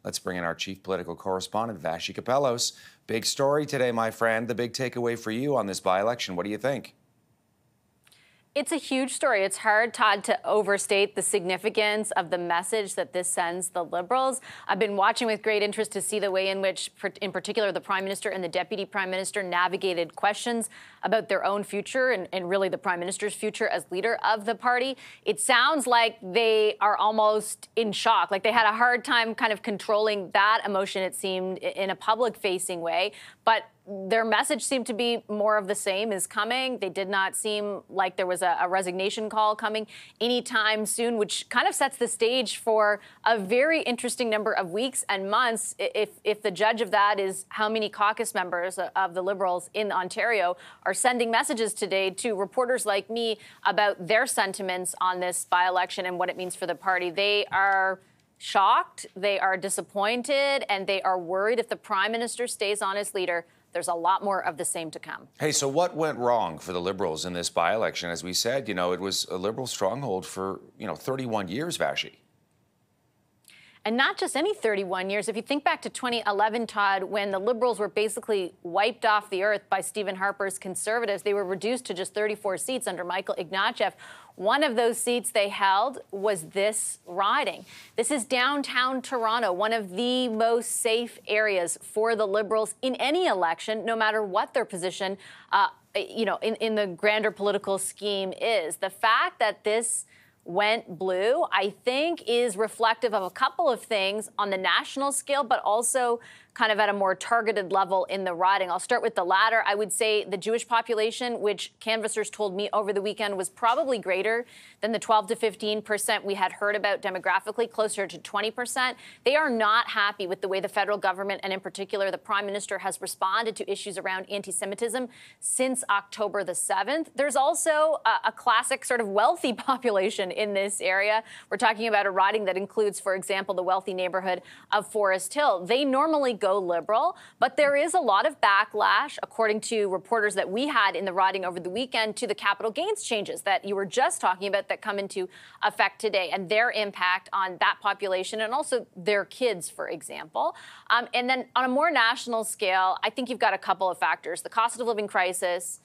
Let's bring in our chief political correspondent, Vassy Kapelos. Big story today, my friend. The big takeaway for you on this by-election. What do you think? It's a huge story. It's hard, Todd, to overstate the significance of the message that this sends the Liberals. I've been watching with great interest to see the way in which, in particular, the Prime Minister and the Deputy Prime Minister navigated questions about their own future and really the Prime Minister's future as leader of the party. It sounds like they are almost in shock, like they had a hard time kind of controlling that emotion, it seemed, in a public-facing way. But their message seemed to be more of the same is coming. They did not seem like there was a resignation call coming anytime soon, which kind of sets the stage for a very interesting number of weeks and months if the judge of that is how many caucus members of the Liberals in Ontario are sending messages today to reporters like me about their sentiments on this by-election and what it means for the party. They are shocked, they are disappointed, and they are worried if the Prime Minister stays on as leader, there's a lot more of the same to come. Hey, so what went wrong for the Liberals in this by-election? As we said, it was a Liberal stronghold for, 31 years, Vassy. And not just any 31 years. If you think back to 2011, Todd, when the Liberals were basically wiped off the earth by Stephen Harper's Conservatives, they were reduced to just 34 seats under Michael Ignatieff. One of those seats they held was this riding. This is downtown Toronto, one of the most safe areas for the Liberals in any election, no matter what their position, in the grander political scheme is. The fact that this went blue, I think, is reflective of a couple of things on the national scale, but also kind of at a more targeted level in the riding. I'll start with the latter. I would say the Jewish population, which canvassers told me over the weekend was probably greater than the 12 to 15% we had heard about demographically, closer to 20%. They are not happy with the way the federal government, and in particular the Prime Minister, has responded to issues around anti-Semitism since October the 7th. There's also a classic sort of wealthy population in this area. We're talking about a riding that includes, for example, the wealthy neighborhood of Forest Hill. They normally go Liberal, but there is a lot of backlash, according to reporters that we had in the riding over the weekend, to the capital gains changes that you were just talking about that come into effect today and their impact on that population and also their kids, for example. And then on a more national scale, I think you've got a couple of factors. The cost of living crisis,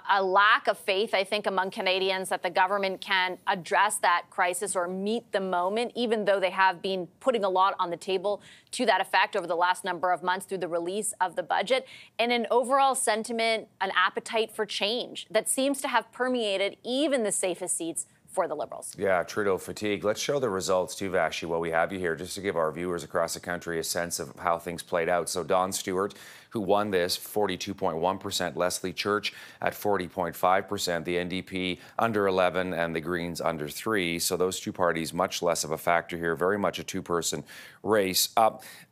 a lack of faith, I think, among Canadians that the government can address that crisis or meet the moment, even though they have been putting a lot on the table to that effect over the last number of months through the release of the budget, and an overall sentiment, an appetite for change that seems to have permeated even the safest seats for the Liberals. Yeah, Trudeau fatigue. Let's show the results too, Vassy, while we have you here, just to give our viewers across the country a sense of how things played out. So Don Stewart, who won this, 42.1%, Leslie Church at 40.5%, the NDP under 11, and the Greens under 3. So those two parties, much less of a factor here, very much a two-person race.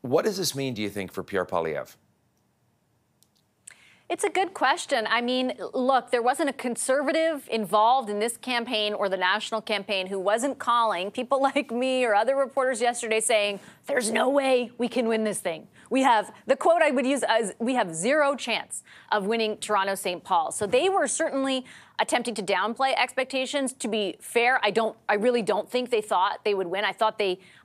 What does this mean, do you think, for Pierre Poilievre? It's a good question. I mean, look, there wasn't a Conservative involved in this campaign or the national campaign who wasn't calling people like me or other reporters yesterday saying, there's no way we can win this thing. We have, the quote I would use is, we have zero chance of winning Toronto St. Paul. So they were certainly attempting to downplay expectations. To be fair, I really don't think they thought they would win. I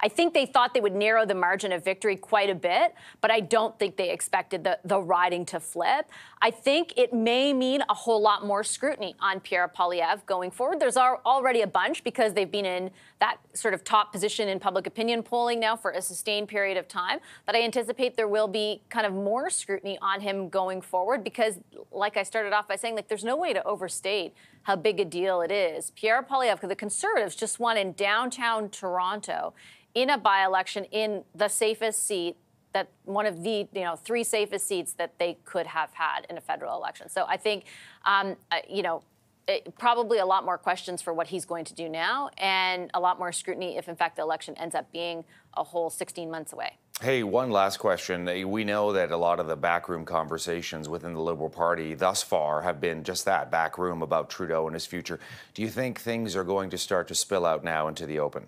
think they thought they would narrow the margin of victory quite a bit, but I don't think they expected the riding to flip. I think it may mean a whole lot more scrutiny on Pierre Poilievre going forward. There's already a bunch because they've been in that sort of top position in public opinion polling now for a sustained period of time. But I anticipate there will be kind of more scrutiny on him going forward because, like I started off by saying, like, there's no way to overstate how big a deal it is. Pierre Poilievre, the Conservatives, just won in downtown Toronto in a by-election in the safest seat, that one of the three safest seats that they could have had in a federal election. So I think probably a lot more questions for what he's going to do now and a lot more scrutiny if, in fact, the election ends up being a whole 16 months away. Hey, one last question. We know that a lot of the backroom conversations within the Liberal Party thus far have been just that, backroom about Trudeau and his future. Do you think things are going to start to spill out now into the open?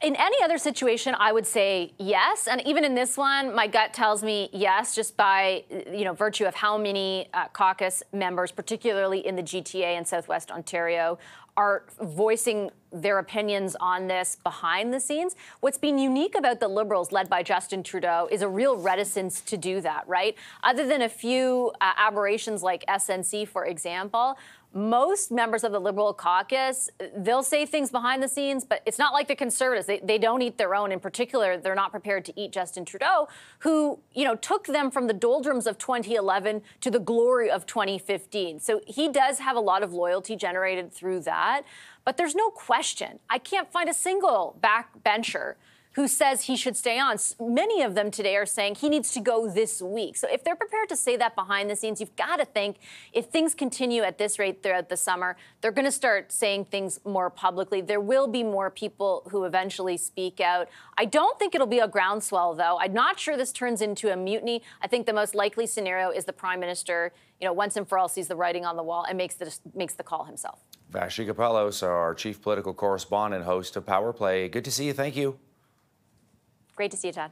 In any other situation, I would say yes. And even in this one, my gut tells me yes, just by virtue of how many caucus members, particularly in the GTA and Southwest Ontario, are voicing their opinions on this behind the scenes. What's been unique about the Liberals, led by Justin Trudeau, is a real reticence to do that, right? Other than a few aberrations like SNC, for example, most members of the Liberal caucus, they'll say things behind the scenes, but it's not like the Conservatives. They don't eat their own. In particular, they're not prepared to eat Justin Trudeau, who, took them from the doldrums of 2011 to the glory of 2015. So he does have a lot of loyalty generated through that. But there's no question. I can't find a single backbencher who says he should stay on. Many of them today are saying he needs to go this week. So if they're prepared to say that behind the scenes, you've got to think if things continue at this rate throughout the summer, they're going to start saying things more publicly. There will be more people who eventually speak out. I don't think it'll be a groundswell, though. I'm not sure this turns into a mutiny. I think the most likely scenario is the Prime Minister, once and for all sees the writing on the wall and makes the call himself. Vassy Kapelos, our chief political correspondent, host of Power Play. Good to see you. Thank you. Great to see you, Todd.